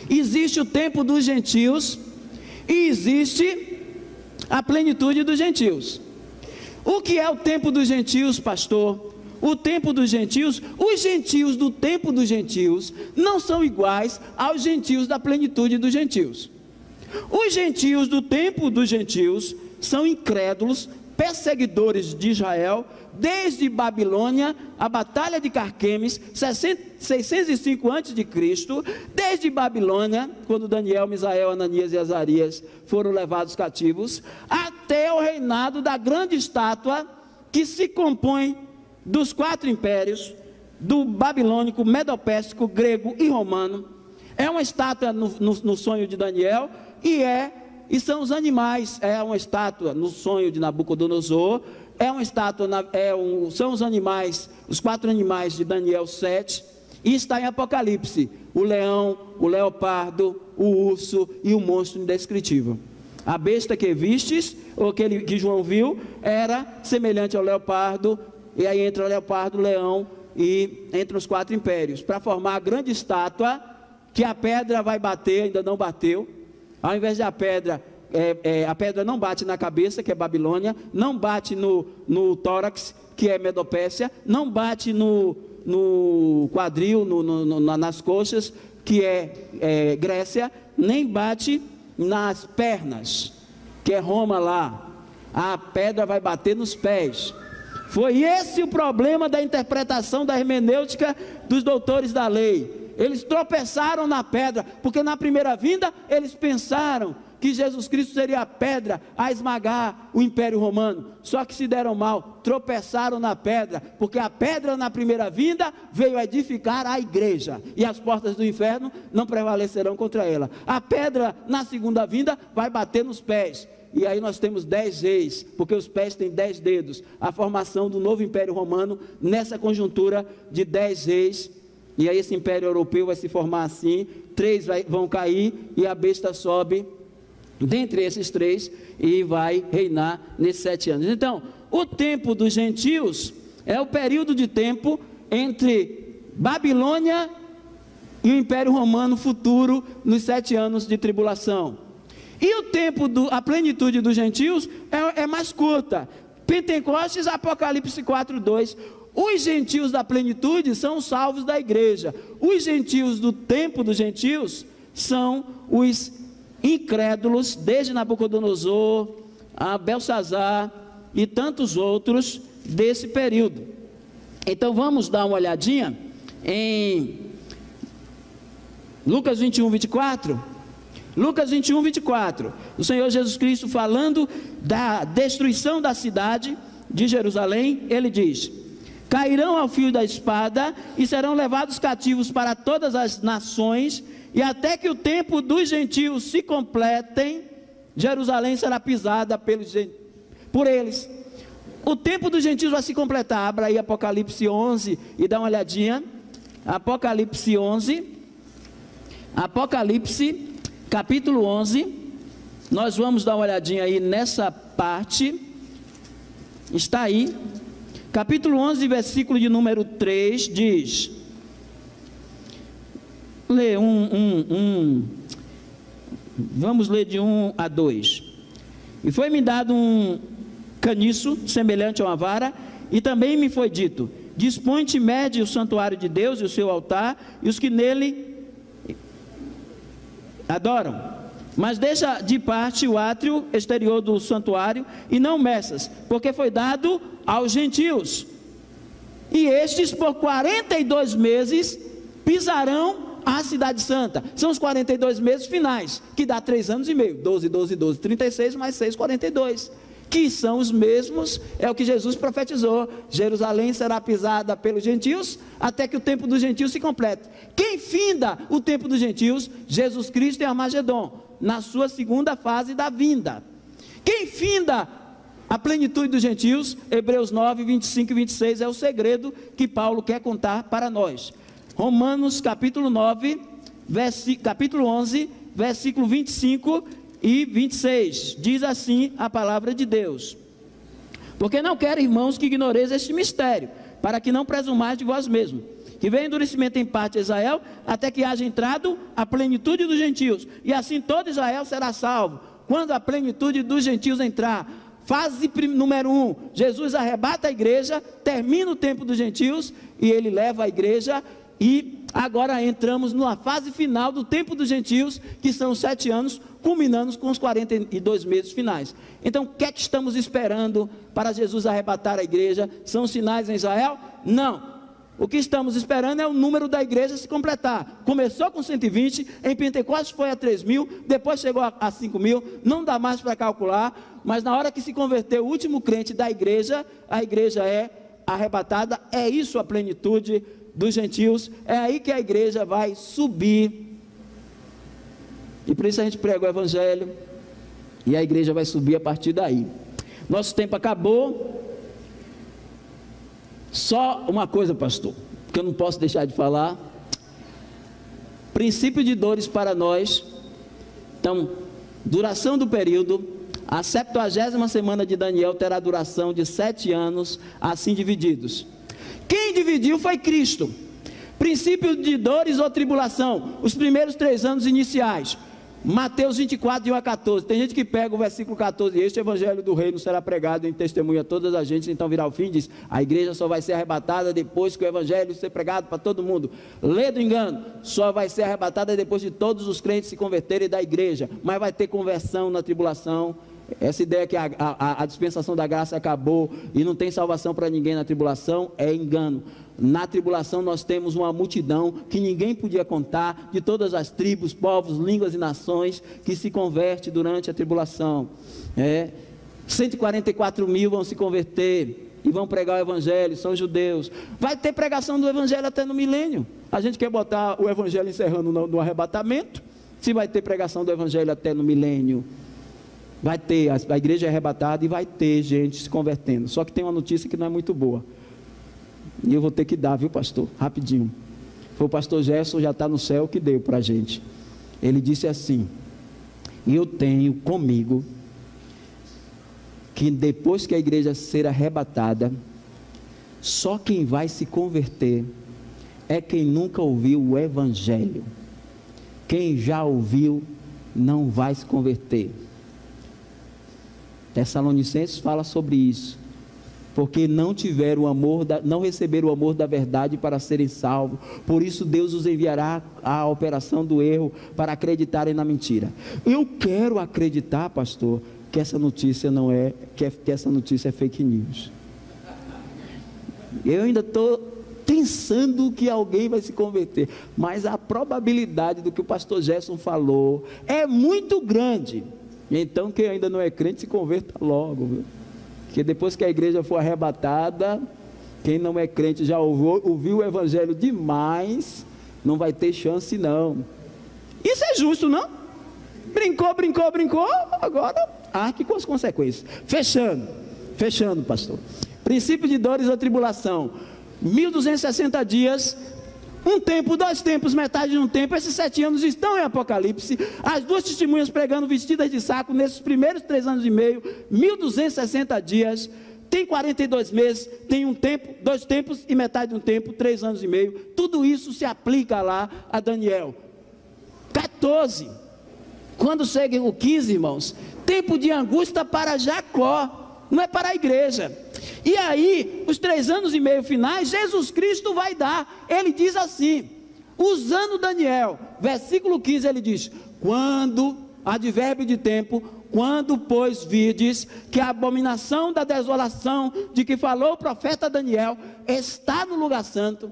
Existe o tempo dos gentios e existe a plenitude dos gentios. O que é o tempo dos gentios, pastor? O tempo dos gentios, os gentios do tempo dos gentios não são iguais aos gentios da plenitude dos gentios. Os gentios do tempo dos gentios são incrédulos, perseguidores de Israel, desde Babilônia, a batalha de Carquemes, 605 a.C., desde Babilônia, quando Daniel, Misael, Ananias e Azarias foram levados cativos, até o reinado da grande estátua, que se compõe dos 4 impérios, do babilônico, medopérsico, grego e romano. É uma estátua no sonho de Daniel, e são os animais. É uma estátua no sonho de Nabucodonosor, é uma estátua, são os animais, os 4 animais de Daniel 7, e está em Apocalipse, o leão, o leopardo, o urso e o monstro indescritível. A besta que vistes, ou que João viu, era semelhante ao leopardo, e aí entra o leopardo, o leão, e entra os 4 impérios, para formar a grande estátua, que a pedra vai bater, ainda não bateu. Ao invés de a pedra não bate na cabeça, que é Babilônia, não bate no tórax, que é Medopérsia, não bate no quadril, nas coxas, que é Grécia, nem bate nas pernas, que é Roma lá, a pedra vai bater nos pés. Foi esse o problema da interpretação da hermenêutica dos doutores da lei. Eles tropeçaram na pedra, porque na primeira vinda eles pensaram que Jesus Cristo seria a pedra a esmagar o Império Romano. Só que se deram mal, tropeçaram na pedra, porque a pedra na primeira vinda veio edificar a igreja, e as portas do inferno não prevalecerão contra ela. A pedra na segunda vinda vai bater nos pés. E aí nós temos 10 reis, porque os pés têm 10 dedos, a formação do novo Império Romano, nessa conjuntura de 10 reis, e aí esse Império Europeu vai se formar assim, 3 vão cair, e a besta sobe, dentre esses 3, e vai reinar nesses 7 anos. Então, o tempo dos gentios, é o período de tempo entre Babilônia e o Império Romano futuro, nos 7 anos de tribulação. E o tempo, a plenitude dos gentios é mais curta. Pentecostes, Apocalipse 4:2. Os gentios da plenitude são os salvos da igreja. Os gentios do tempo dos gentios são os incrédulos, desde Nabucodonosor, a Belsazar e tantos outros desse período. Então vamos dar uma olhadinha em Lucas 21:24. Lucas 21:24, o Senhor Jesus Cristo falando da destruição da cidade de Jerusalém, ele diz: cairão ao fio da espada e serão levados cativos para todas as nações, e até que o tempo dos gentios se completem, Jerusalém será pisada por eles. O tempo dos gentios vai se completar. Abra aí Apocalipse 11 e dá uma olhadinha. Apocalipse 11, Apocalipse capítulo 11, nós vamos dar uma olhadinha aí nessa parte, está aí, capítulo 11, versículo de número 3, diz, lê vamos ler de 1 a 2, e foi-me dado um caniço, semelhante a uma vara, e também me foi dito, dispõe-te, mede o santuário de Deus e o seu altar, e os que nele adoram, mas deixa de parte o átrio exterior do santuário, e não meças, porque foi dado aos gentios, e estes por 42 meses pisarão a cidade santa. São os 42 meses finais, que dá 3 anos e meio, 12, 12, 12, 36, mais 6, 42, que são os mesmos, é o que Jesus profetizou, Jerusalém será pisada pelos gentios, até que o tempo dos gentios se complete. Quem finda o tempo dos gentios? Jesus Cristo em Armagedon, na sua segunda fase da vinda. Quem finda a plenitude dos gentios? Hebreus 9, 25 e 26, é o segredo que Paulo quer contar para nós. Romanos capítulo 9, capítulo 11, versículo 25 e 26, diz assim a palavra de Deus: porque não quero, irmãos, que ignoreis este mistério, para que não presumais de vós mesmos, que vem endurecimento em parte a Israel, até que haja entrado a plenitude dos gentios, e assim todo Israel será salvo. Quando a plenitude dos gentios entrar, fase número 1, Jesus arrebata a igreja, termina o tempo dos gentios, e ele leva a igreja, e agora entramos na fase final do tempo dos gentios, que são os 7 anos, culminando com os 42 meses finais. Então, o que é que estamos esperando para Jesus arrebatar a igreja? São sinais em Israel? Não. O que estamos esperando é o número da igreja se completar. Começou com 120, em Pentecostes foi a 3.000, depois chegou a 5.000, não dá mais para calcular, mas na hora que se converteu o último crente da igreja, a igreja é arrebatada. É isso a plenitude dos gentios, é aí que a igreja vai subir, e por isso a gente prega o evangelho, e a igreja vai subir a partir daí. Nosso tempo acabou. Só uma coisa, pastor, que eu não posso deixar de falar: princípio de dores para nós. Então, duração do período, a 70ª semana de Daniel terá duração de 7 anos, assim divididos. Quem dividiu foi Cristo. Princípio de dores ou tribulação, os primeiros 3 anos iniciais, Mateus 24, de 1 a 14, tem gente que pega o versículo 14, este evangelho do reino será pregado em testemunho a todas as gentes, então virá o fim, diz, a igreja só vai ser arrebatada depois que o evangelho ser pregado para todo mundo. Lê do engano, só vai ser arrebatada depois de todos os crentes se converterem da igreja, mas vai ter conversão na tribulação, Essa ideia que a dispensação da graça acabou e não tem salvação para ninguém na tribulação é engano. Na tribulação nós temos uma multidão que ninguém podia contar, de todas as tribos, povos, línguas e nações, que se converte durante a tribulação. 144 mil vão se converter e vão pregar o evangelho, são judeus. Vai ter pregação do evangelho até no milênio. A gente quer botar o evangelho encerrando no arrebatamento. Se vai ter pregação do evangelho até no milênio, vai ter, a igreja é arrebatada e vai ter gente se convertendo. Só que tem uma notícia que não é muito boa, e eu vou ter que dar, viu, pastor? Rapidinho. Foi o pastor Gerson, já está no céu, que deu para a gente. Ele disse assim: eu tenho comigo que depois que a igreja ser arrebatada, só quem vai se converter é quem nunca ouviu o evangelho. Quem já ouviu não vai se converter. Tessalonicenses fala sobre isso, porque não tiveram o amor, não receberam o amor da verdade para serem salvos. Por isso Deus os enviará à operação do erro para acreditarem na mentira. Eu quero acreditar, pastor, que essa notícia não é, que essa notícia é fake news. Eu ainda estou pensando que alguém vai se converter, mas a probabilidade do que o pastor Gerson falou é muito grande. Então quem ainda não é crente se converta logo, viu? Porque depois que a igreja for arrebatada, quem não é crente já ouviu o evangelho demais, não vai ter chance não. Isso é justo, não? Brincou, agora arque com as consequências. Fechando, pastor. Princípio de dores ou tribulação. 1260 dias, um tempo, 2 tempos, metade de um tempo. Esses 7 anos estão em Apocalipse. As 2 testemunhas pregando vestidas de saco nesses primeiros 3 anos e meio, 1260 dias. Tem 42 meses, tem um tempo, 2 tempos e metade de um tempo, 3 anos e meio. Tudo isso se aplica lá a Daniel. 14, quando chega o 15, irmãos, tempo de angústia para Jacó, não é para a igreja. E aí, os 3 anos e meio finais, Jesus Cristo vai dar. Ele diz assim, usando Daniel, versículo 15, ele diz: quando, advérbio de tempo, quando pois virdes que a abominação da desolação de que falou o profeta Daniel está no lugar santo.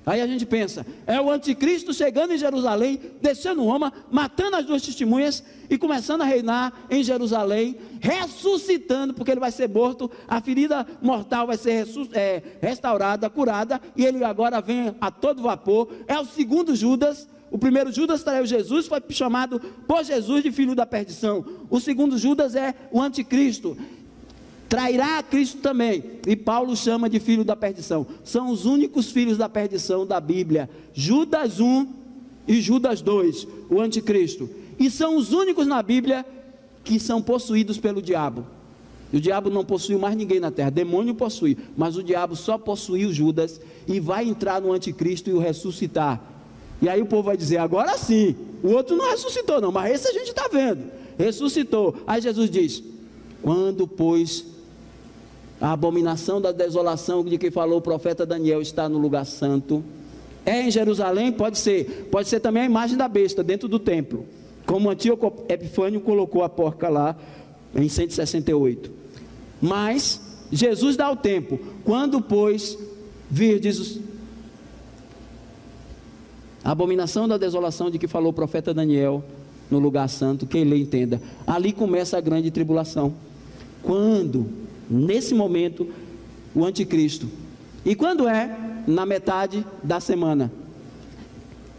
Aí a gente pensa, é o anticristo chegando em Jerusalém, descendo Roma, matando as 2 testemunhas e começando a reinar em Jerusalém, ressuscitando, porque ele vai ser morto, a ferida mortal vai ser restaurada, curada, e ele agora vem a todo vapor. É o segundo Judas. O primeiro Judas traiu Jesus, foi chamado por Jesus de filho da perdição. O segundo Judas é o anticristo, trairá a Cristo também, e Paulo chama de filho da perdição. São os únicos filhos da perdição da Bíblia, Judas 1 e Judas 2, o anticristo, e são os únicos na Bíblia que são possuídos pelo diabo. O diabo não possuiu mais ninguém na terra, demônio possui, mas o diabo só possuiu Judas, e vai entrar no anticristo e o ressuscitar. E aí o povo vai dizer, agora sim, o outro não ressuscitou não, mas esse a gente está vendo, ressuscitou. Aí Jesus diz, quando pois a abominação da desolação de que falou o profeta Daniel está no lugar santo, é em Jerusalém, pode ser também a imagem da besta dentro do templo, como Antíoco Epifânio colocou a porca lá em 168. Mas Jesus dá o tempo, quando pois virdes a abominação da desolação de que falou o profeta Daniel no lugar santo, quem lê entenda, ali começa a grande tribulação, quando nesse momento o anticristo, e quando é? Na metade da semana,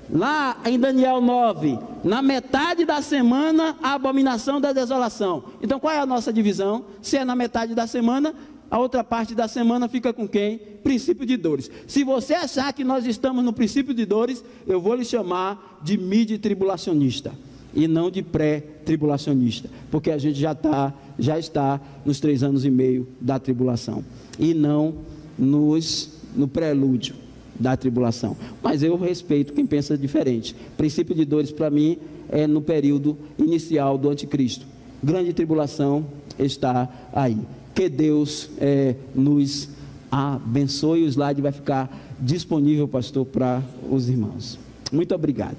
lá em Daniel 9, na metade da semana, a abominação da desolação. Então qual é a nossa divisão? Se é na metade da semana, a outra parte da semana fica com quem? Princípio de dores. Se você achar que nós estamos no princípio de dores, eu vou lhe chamar de mid-tribulacionista e não de pré-tribulacionista, porque a gente já está nos 3 anos e meio da tribulação, e não no prelúdio da tribulação. Mas eu respeito quem pensa diferente. Princípio de dores para mim é no período inicial do anticristo. Grande tribulação está aí. Que Deus nos abençoe. O slide vai ficar disponível, pastor, para os irmãos. Muito obrigado.